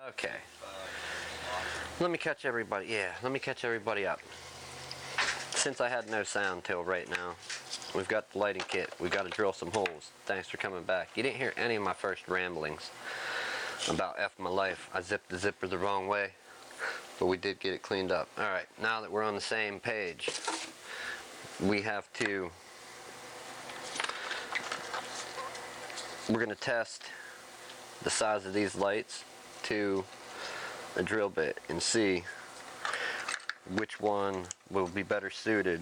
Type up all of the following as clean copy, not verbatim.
Okay. Let me catch everybody. Yeah, let me catch everybody up. Since I had no sound till right now, we've got the lighting kit. We've got to drill some holes. Thanks for coming back. You didn't hear any of my first ramblings about F my life. I zipped the zipper the wrong way, but we did get it cleaned up. Alright, now that we're on the same page, we're going to test the size of these lights to a drill bit and see which one will be better suited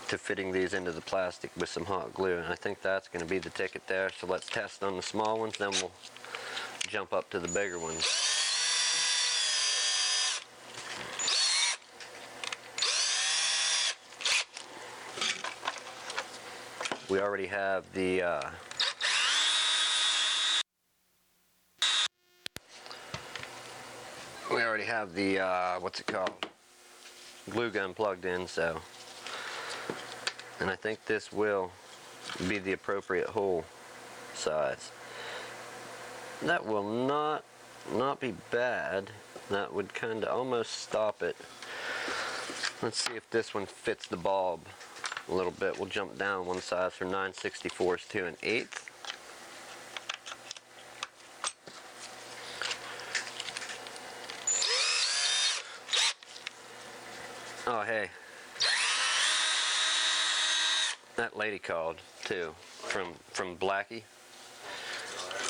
to fitting these into the plastic with some hot glue. And I think that's going to be the ticket there. So let's test on the small ones, then we'll jump up to the bigger ones. We already have the what's it called, glue gun plugged in, so, and I think this will be the appropriate hole size. That will not be bad. That would kind of almost stop it. Let's see if this one fits the bulb a little bit. We'll jump down one size from 9/64 to 1/8. Oh hey, that lady called too from Blackie.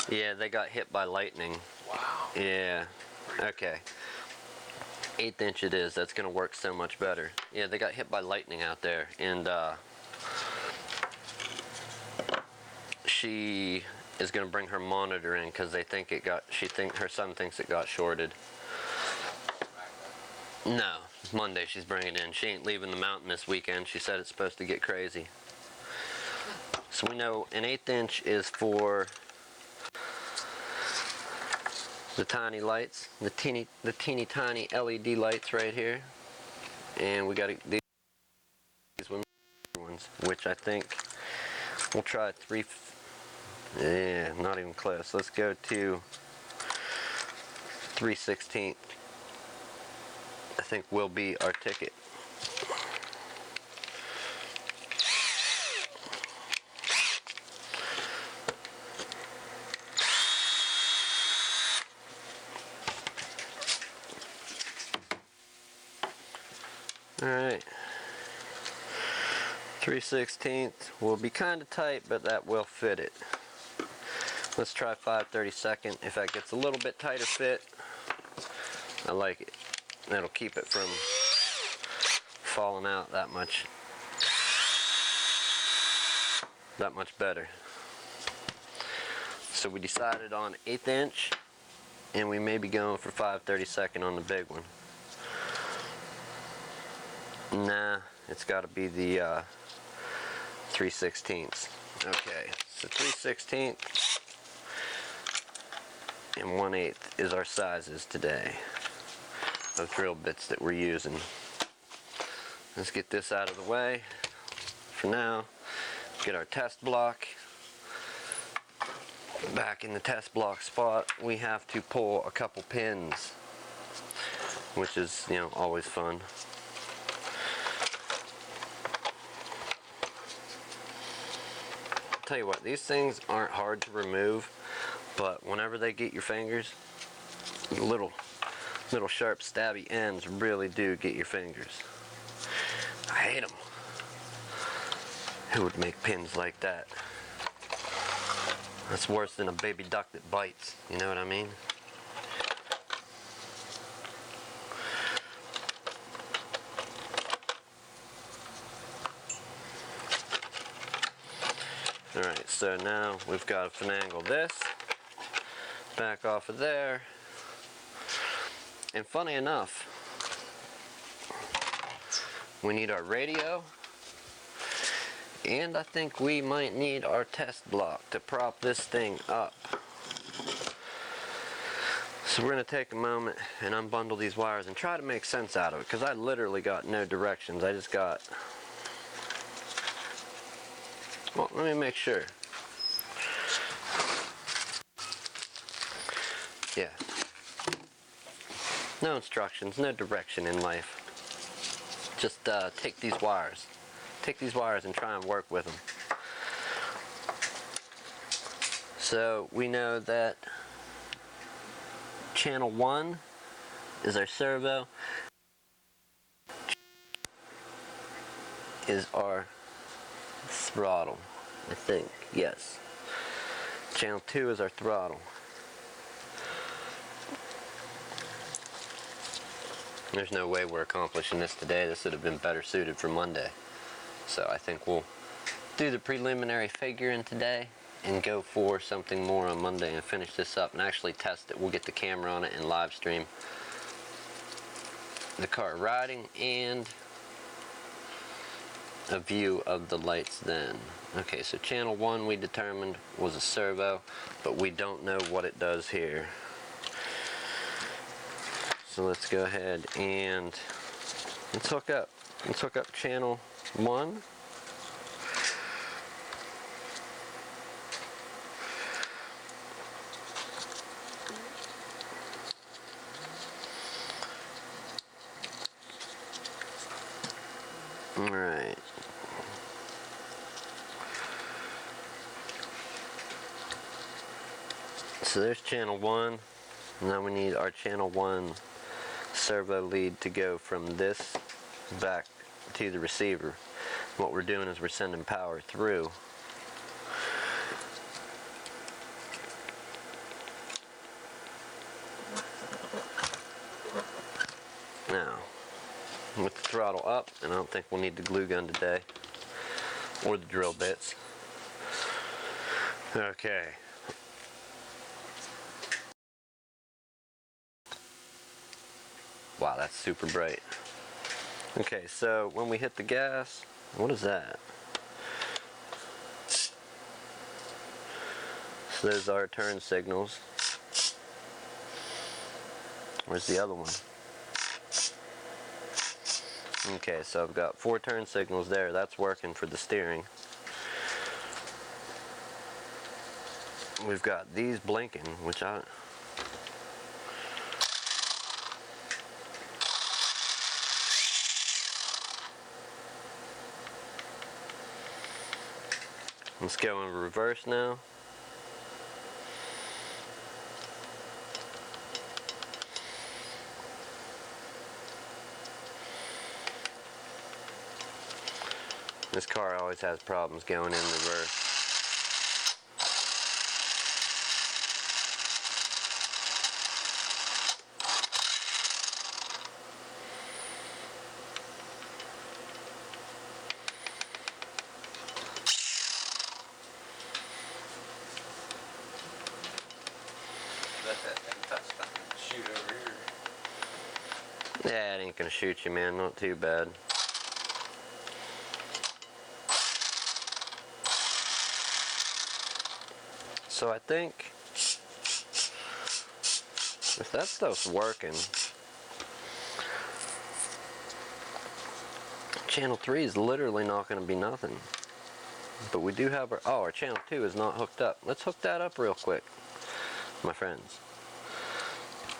Yeah, they got hit by lightning. Wow. Yeah. Okay. 1/8 inch it is. That's gonna work so much better. Yeah, they got hit by lightning out there, and she is gonna bring her monitor in because they think it got. Her son thinks it got shorted. No, Monday she's bringing it in. She ain't leaving the mountain this weekend. She said it's supposed to get crazy. So we know an 1/8 inch is for the tiny lights, the teeny tiny LED lights right here, and we got these ones, which I think we'll try 3. Yeah, not even close. Let's go to 3/16. I think will be our ticket. Alright, 3/16 will be kind of tight, but that will fit it. Let's try 5/32. If that gets a little bit tighter fit, I like it. That'll keep it from falling out that much better. So we decided on 1/8 inch, and we may be going for 5/32 on the big one. Nah, it's got to be the 3/16. Okay, so 3/16 and 1/8 is our sizes today of drill bits that we're using. Let's get this out of the way for now. Get our test block. Back in the test block spot, we have to pull a couple pins, which is, you know, always fun. Tell you what, these things aren't hard to remove, but whenever they get your fingers, little sharp stabby ends really do get your fingers. I hate them. Who would make pins like that? That's worse than a baby duck that bites, you know what I mean? Alright, so now we've got to finagle this back off of there. And funny enough, we need our radio, and I think we might need our test block to prop this thing up. So we're going to take a moment and unbundle these wires and try to make sense out of it, because I literally got no directions. I just got... Well, let me make sure. Yeah. No instructions, no direction in life. Just take these wires. Take these wires and try and work with them. So we know that channel 1 is our servo, is our throttle, I think, yes. Channel 2 is our throttle. There's no way we're accomplishing this today. This would have been better suited for Monday. So I think we'll do the preliminary figuring today and go for something more on Monday and finish this up and actually test it. We'll get the camera on it and live stream the car riding and a view of the lights then. Okay, so channel 1 we determined was a servo, but we don't know what it does here. So let's go ahead and let's hook up channel 1. Alright. So there's channel 1. Now we need our channel 1 servo lead to go from this back to the receiver. What we're doing is we're sending power through. Now, with the throttle up, and I don't think we'll need the glue gun today, or the drill bits. Okay. Wow, that's super bright. Okay, so when we hit the gas, what is that? So there's our turn signals. Where's the other one? Okay, so I've got 4 turn signals there. That's working for the steering. We've got these blinking, which let's go in reverse now. This car always has problems going in reverse. Let that thing touch something and shoot over here. Yeah, it ain't gonna shoot you, man. Not too bad. So I think if that stuff's working, channel 3 is literally not going to be nothing. But we do have our channel 2 is not hooked up. Let's hook that up real quick, my friends.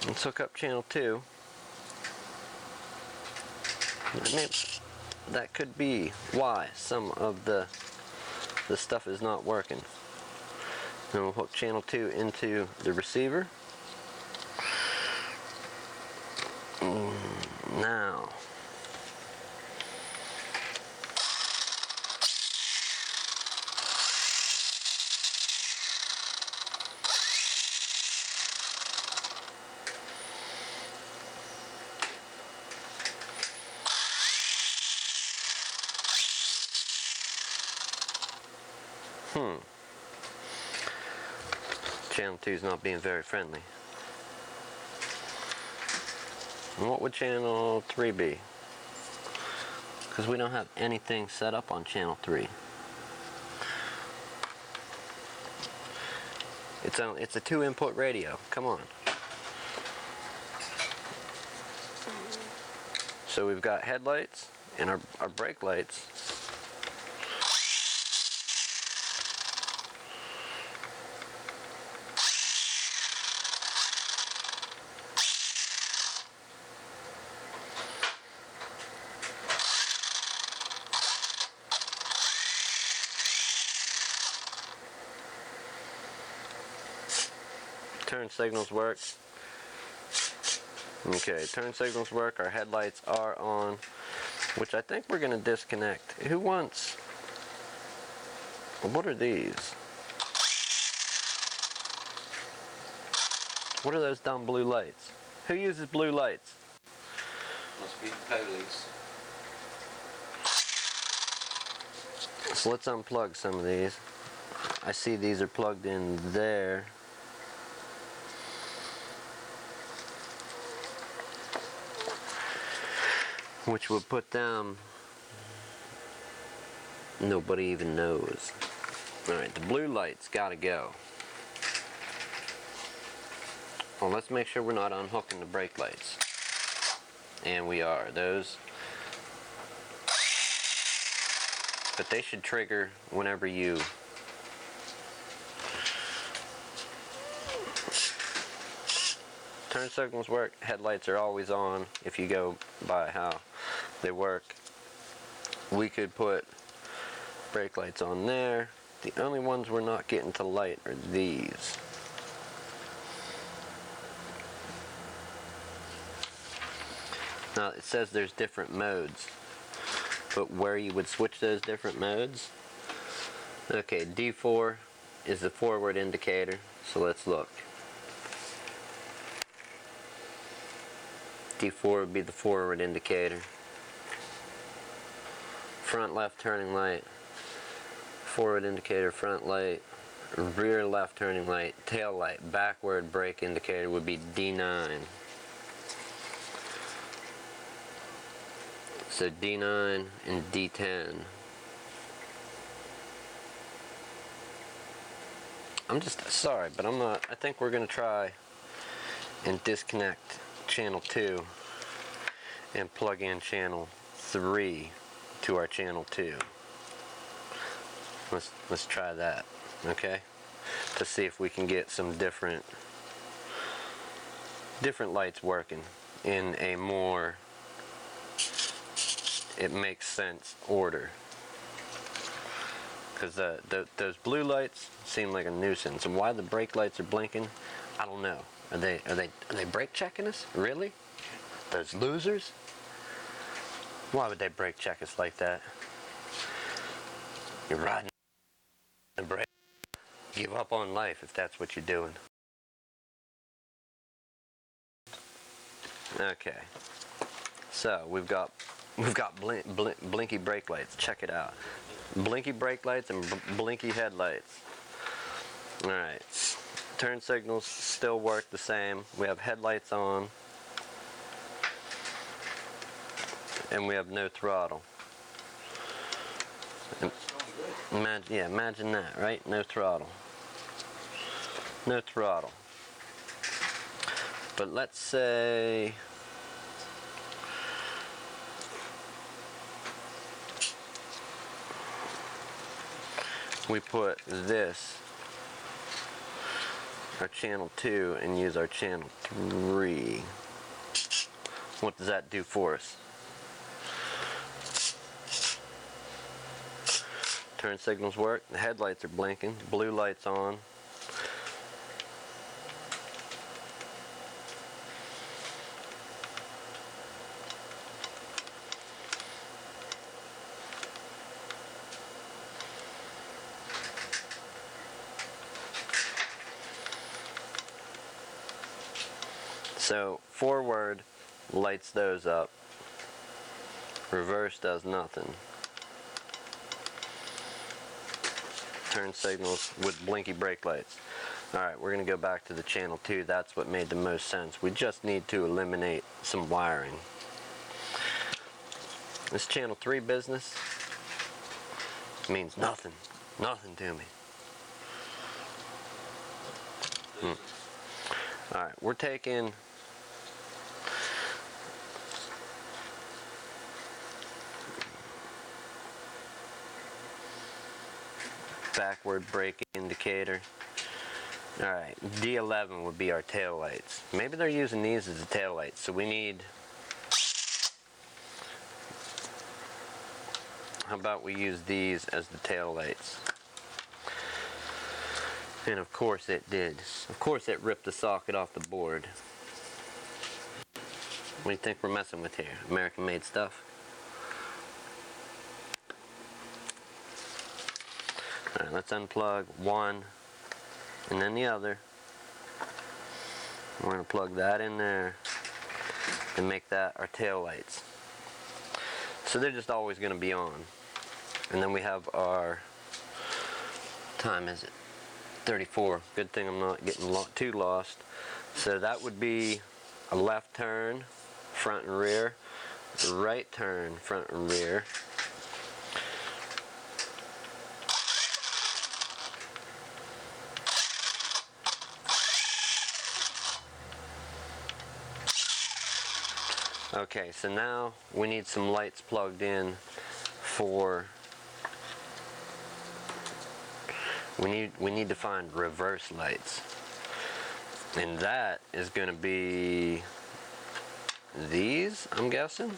Let's hook up channel 2. Maybe that could be why some of the stuff is not working. And we'll hook channel 2 into the receiver. Now, channel 2 is not being very friendly. And what would channel 3 be? Because we don't have anything set up on channel 3. It's a 2-input radio. Come on. So we've got headlights and our brake lights. Turn signals work. Okay, turn signals work. Our headlights are on, which I think we're going to disconnect. Who wants... What are these? What are those dumb blue lights? Who uses blue lights? Must be the police. So let's unplug some of these. I see these are plugged in there. Which would put them, nobody even knows. Alright, the blue light's gotta go. Well, let's make sure we're not unhooking the brake lights. And we are. Those. But they should trigger whenever you turn signals work. Headlights are always on if you go by how they work. We could put brake lights on there. The only ones we're not getting to light are these. Now it says there's different modes, but where you would switch those different modes. Okay, D4 is the forward indicator, so let's look. D4 would be the forward indicator. Front left turning light, forward indicator, front light, rear left turning light, tail light, backward brake indicator would be D9. So D9 and D10. I'm just sorry, but I'm not. I think we're going to try and disconnect channel 2 and plug in channel 3 to our channel 2. Let's try that, okay? To see if we can get some different lights working in a more, it makes sense, order. Because those blue lights seem like a nuisance, and why the brake lights are blinking, I don't know. Are they brake checking us? Really? Those losers? Why would they brake check us like that? You're riding the brake. Give up on life if that's what you're doing. Okay. So we've got blinky brake lights. Check it out. Blinky brake lights and blinky headlights. All right. Turn signals still work the same. We have headlights on. And we have no throttle. Imagine that, right? No throttle. No throttle. But let's say we put this, our channel 2, and use our channel 3. What does that do for us? Turn signals work, the headlights are blinking, blue lights on. So forward lights those up, reverse does nothing. Turn signals with blinky brake lights. Alright, we're going to go back to the channel 2. That's what made the most sense. We just need to eliminate some wiring. This channel 3 business means nothing. Nothing to me. Alright, we're taking backward brake indicator. Alright, D11 would be our tail lights. Maybe they're using these as the tail lights, so we need, how about we use these as the tail lights? And of course it did. Of course it ripped the socket off the board. What do you think we're messing with here? American made stuff? Alright, let's unplug one and then the other. We're going to plug that in there. and make that our tail lights. So they're just always going to be on. And then we have our, time is it? 34. Good thing I'm not getting too lost. So that would be a left turn, front and rear, right turn, front and rear. Okay, so now we need some lights plugged in for, we need to find reverse lights. And that is going to be these, I'm guessing.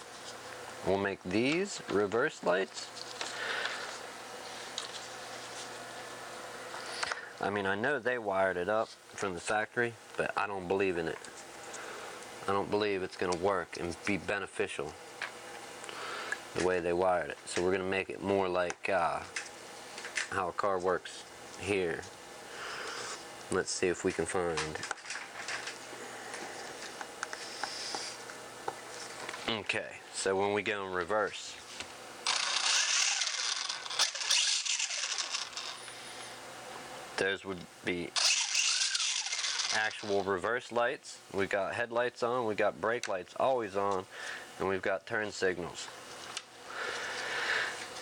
We'll make these reverse lights. I mean, I know they wired it up from the factory, but I don't believe in it. I don't believe it's going to work and be beneficial the way they wired it. So we're going to make it more like how a car works here. Let's see if we can find. Okay, so when we go in reverse, those would be actual reverse lights. We've got headlights on, we've got brake lights always on, and we've got turn signals.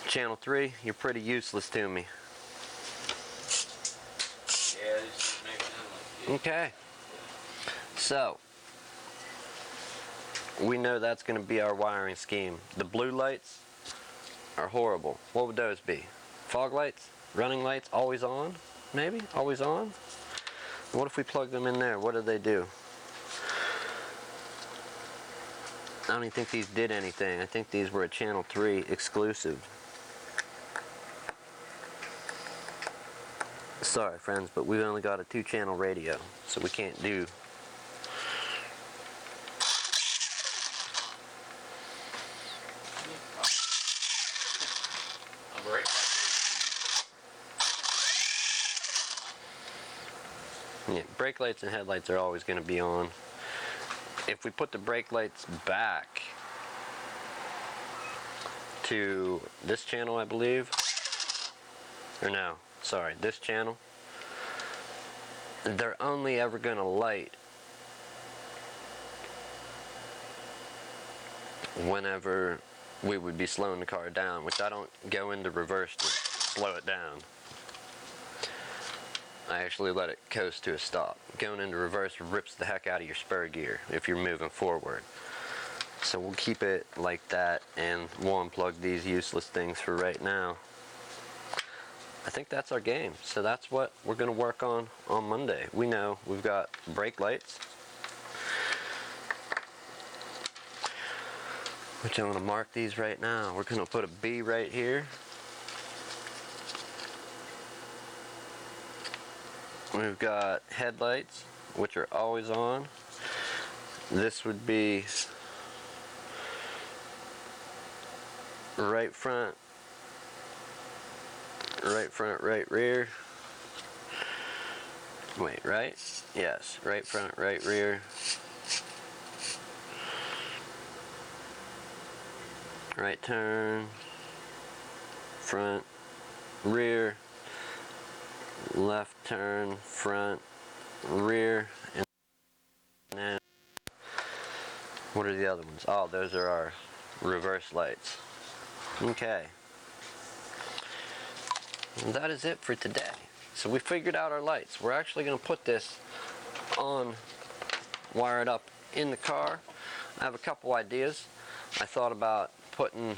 Channel 3, you're pretty useless to me. Yeah, this just makes them like this. Okay. So, we know that's going to be our wiring scheme. The blue lights are horrible. What would those be? Fog lights? Running lights? Always on? Maybe? Always on? What if we plug them in there? What do they do? I don't even think these did anything. I think these were a Channel 3 exclusive. Sorry friends, but we've only got a 2-channel radio, so we can't do. I'm right back Yeah, brake lights and headlights are always going to be on. If we put the brake lights back to this channel, I believe, or no, sorry, this channel, they're only ever going to light whenever we would be slowing the car down, which I don't go into reverse to slow it down. I actually let it coast to a stop. Going into reverse rips the heck out of your spur gear if you're moving forward. So we'll keep it like that, and we'll unplug these useless things for right now. I think that's our game. So that's what we're going to work on Monday. We know we've got brake lights, which I'm going to mark these right now. We're going to put a B right here. We've got headlights, which are always on. This would be right front, right rear. Wait, right? Yes, right front, right rear. Right turn, front, rear. Left turn, front, rear, and then what are the other ones? Oh, those are our reverse lights. Okay. And that is it for today. So we figured out our lights. We're actually going to put this on, wire it up in the car. I have a couple ideas. I thought about putting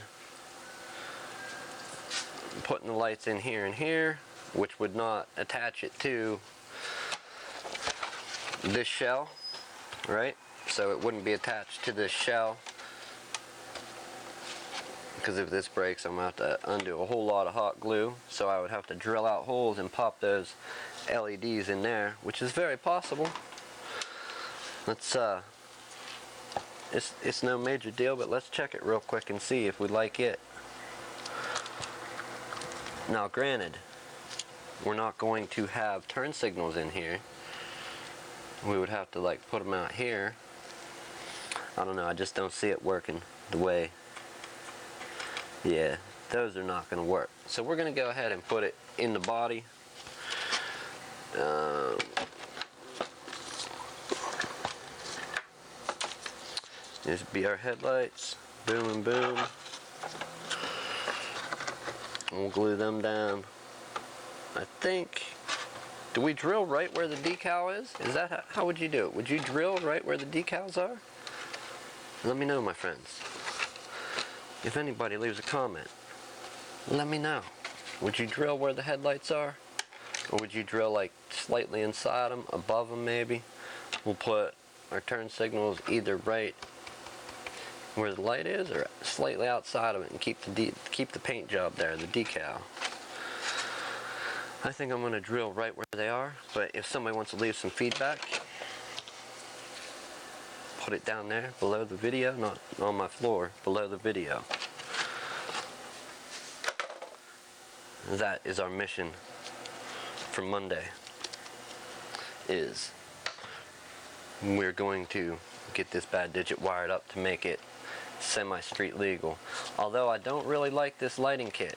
the lights in here and here, which would not attach it to this shell, right? So it wouldn't be attached to this shell, because if this breaks, I'm going to have to undo a whole lot of hot glue. So I would have to drill out holes and pop those LEDs in there, which is very possible. Let's it's no major deal, but let's check it real quick and see if we like it. Now granted, we're not going to have turn signals in here. We would have to like put them out here. I don't know, I just don't see it working the way, yeah, those are not going to work. So we're going to go ahead and put it in the body. These would be our headlights, boom and boom. We'll glue them down. I think, do we drill right where the decal is? Is that how would you do it? Would you drill right where the decals are? Let me know, my friends. If anybody leaves a comment, let me know. Would you drill where the headlights are? Or would you drill like slightly inside them, above them maybe? We'll put our turn signals either right where the light is or slightly outside of it and keep the paint job there, the decal. I think I'm going to drill right where they are, but if somebody wants to leave some feedback, put it down there below the video, not on my floor, below the video. That is our mission for Monday, is we're going to get this bad digit wired up to make it semi-street legal. Although I don't really like this lighting kit.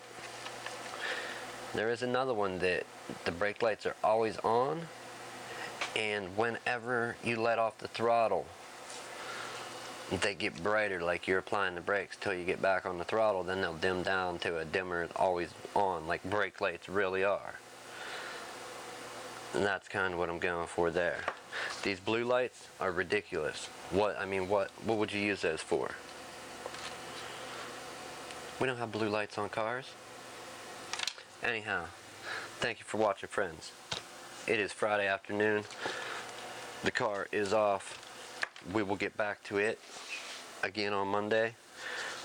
There is another one that the brake lights are always on, and whenever you let off the throttle, they get brighter like you're applying the brakes till you get back on the throttle, then they'll dim down to a dimmer always on, like brake lights really are. And that's kind of what I'm going for there. These blue lights are ridiculous. What would you use those for? We don't have blue lights on cars. Anyhow, thank you for watching, friends. It is Friday afternoon. The car is off. We will get back to it again on Monday.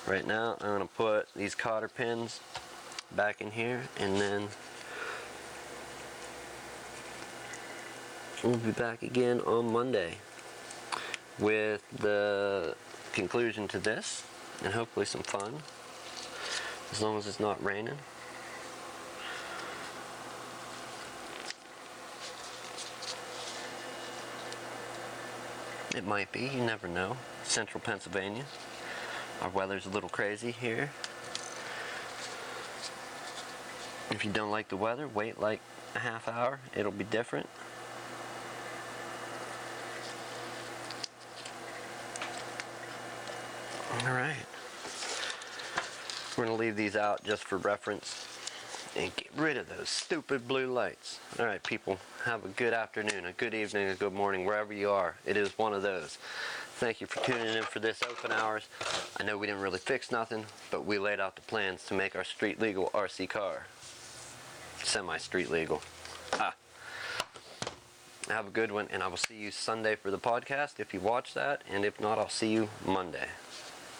Right now, I'm going to put these cotter pins back in here, and then we'll be back again on Monday with the conclusion to this, and hopefully some fun, as long as it's not raining. It might be, you never know. Central Pennsylvania. Our weather's a little crazy here. If you don't like the weather, wait like a half hour. It'll be different. Alright. We're going to leave these out just for reference and get rid of those stupid blue lights. Alright, people, have a good afternoon, a good evening, a good morning, wherever you are. It is one of those. Thank you for tuning in for this open hours. I know we didn't really fix nothing, but we laid out the plans to make our street legal RC car semi-street legal. Have a good one, and I will see you Sunday for the podcast if you watch that, and if not, I'll see you Monday.